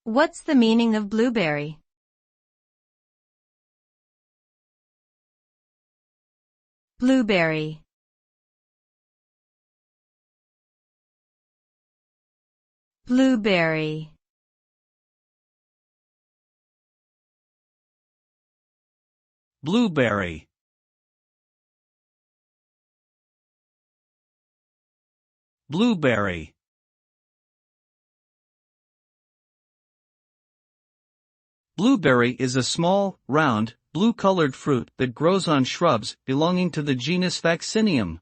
What's the meaning of blueberry? Blueberry. Blueberry. Blueberry. Blueberry. Blueberry is a small, round, blue-colored fruit that grows on shrubs belonging to the genus Vaccinium.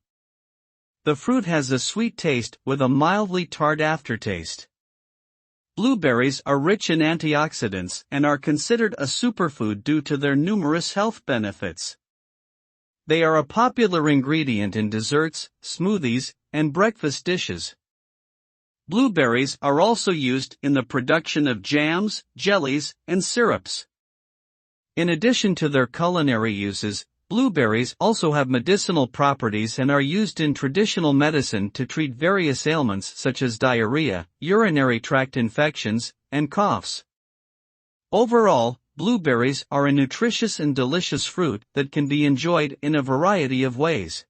The fruit has a sweet taste with a mildly tart aftertaste. Blueberries are rich in antioxidants and are considered a superfood due to their numerous health benefits. They are a popular ingredient in desserts, smoothies, and breakfast dishes. Blueberries are also used in the production of jams, jellies, and syrups. In addition to their culinary uses, blueberries also have medicinal properties and are used in traditional medicine to treat various ailments such as diarrhea, urinary tract infections, and coughs. Overall, blueberries are a nutritious and delicious fruit that can be enjoyed in a variety of ways.